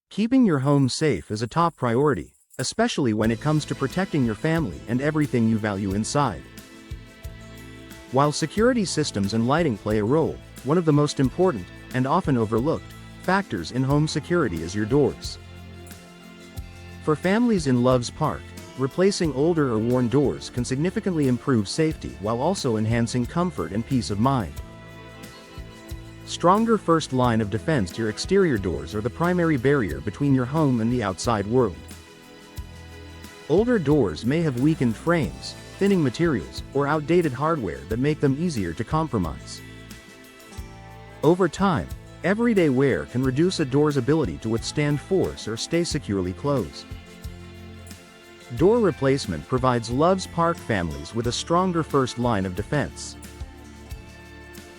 Keeping your home safe is a top priority, especially when it comes to protecting your family and everything you value inside. While security systems and lighting play a role, one of the most important, and often overlooked, factors in home security is your doors. For families in Love's Park, replacing older or worn doors can significantly improve safety while also enhancing comfort and peace of mind. Stronger first line of defense to your exterior doors are the primary barrier between your home and the outside world. Older doors may have weakened frames, thinning materials, or outdated hardware that make them easier to compromise. Over time, everyday wear can reduce a door's ability to withstand force or stay securely closed. Door replacement provides Love's Park families with a stronger first line of defense.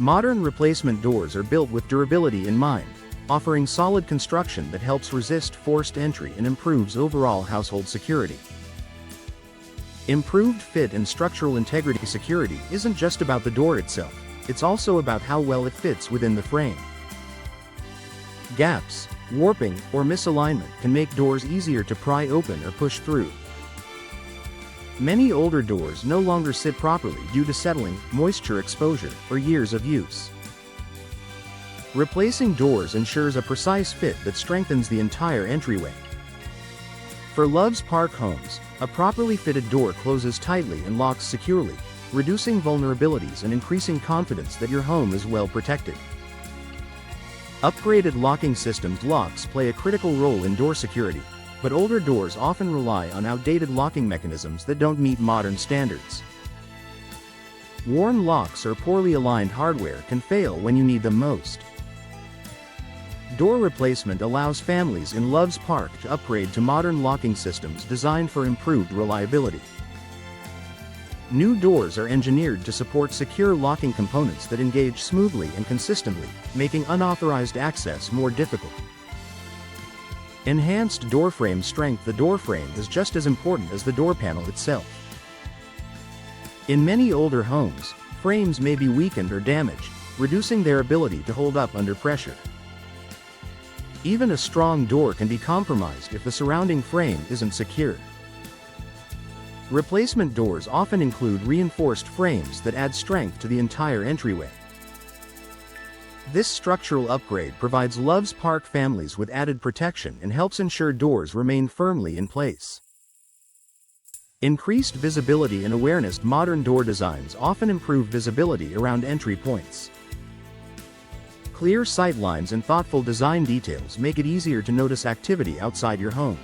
Modern replacement doors are built with durability in mind, offering solid construction that helps resist forced entry and improves overall household security. Improved fit and structural integrity. Security isn't just about the door itself, it's also about how well it fits within the frame. Gaps, warping, or misalignment can make doors easier to pry open or push through. Many older doors no longer sit properly due to settling, moisture exposure, or years of use. Replacing doors ensures a precise fit that strengthens the entire entryway. For Love's Park homes, a properly fitted door closes tightly and locks securely, reducing vulnerabilities and increasing confidence that your home is well protected. Upgraded locking systems. Locks play a critical role in door security, but older doors often rely on outdated locking mechanisms that don't meet modern standards. Worn locks or poorly aligned hardware can fail when you need them most. Door replacement allows families in Love's Park to upgrade to modern locking systems designed for improved reliability. New doors are engineered to support secure locking components that engage smoothly and consistently, making unauthorized access more difficult. Enhanced door frame strength. The door frame is just as important as the door panel itself. In many older homes, frames may be weakened or damaged, reducing their ability to hold up under pressure. Even a strong door can be compromised if the surrounding frame isn't secure. Replacement doors often include reinforced frames that add strength to the entire entryway. This structural upgrade provides Love's Park families with added protection and helps ensure doors remain firmly in place. Increased visibility and awareness. Modern door designs often improve visibility around entry points. Clear sight lines and thoughtful design details make it easier to notice activity outside your home.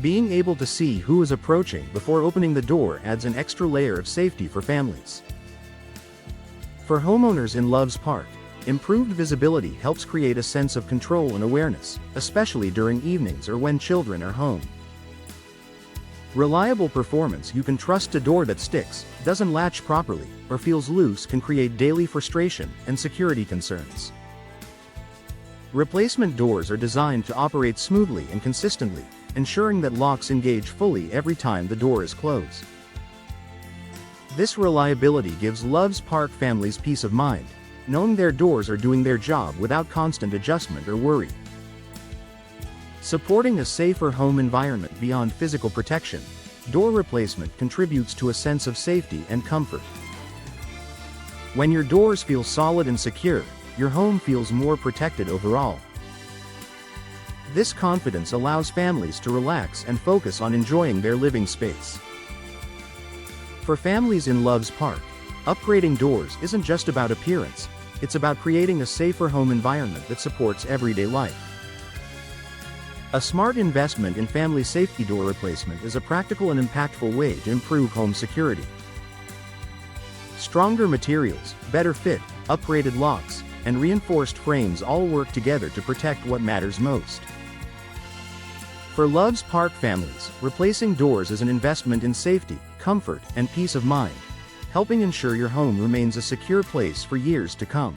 Being able to see who is approaching before opening the door adds an extra layer of safety for families. For homeowners in Love's Park, improved visibility helps create a sense of control and awareness, especially during evenings or when children are home. Reliable performance. You can trust. A door that sticks, doesn't latch properly, or feels loose can create daily frustration and security concerns. Replacement doors are designed to operate smoothly and consistently, ensuring that locks engage fully every time the door is closed. This reliability gives Love's Park families peace of mind, knowing their doors are doing their job without constant adjustment or worry. Supporting a safer home environment. Beyond physical protection, door replacement contributes to a sense of safety and comfort. When your doors feel solid and secure, your home feels more protected overall. This confidence allows families to relax and focus on enjoying their living space. For families in Love's Park, upgrading doors isn't just about appearance, it's about creating a safer home environment that supports everyday life. A smart investment in family safety. Door replacement is a practical and impactful way to improve home security. Stronger materials, better fit, upgraded locks, and reinforced frames all work together to protect what matters most. For Love's Park families, replacing doors is an investment in safety, comfort, and peace of mind, helping ensure your home remains a secure place for years to come.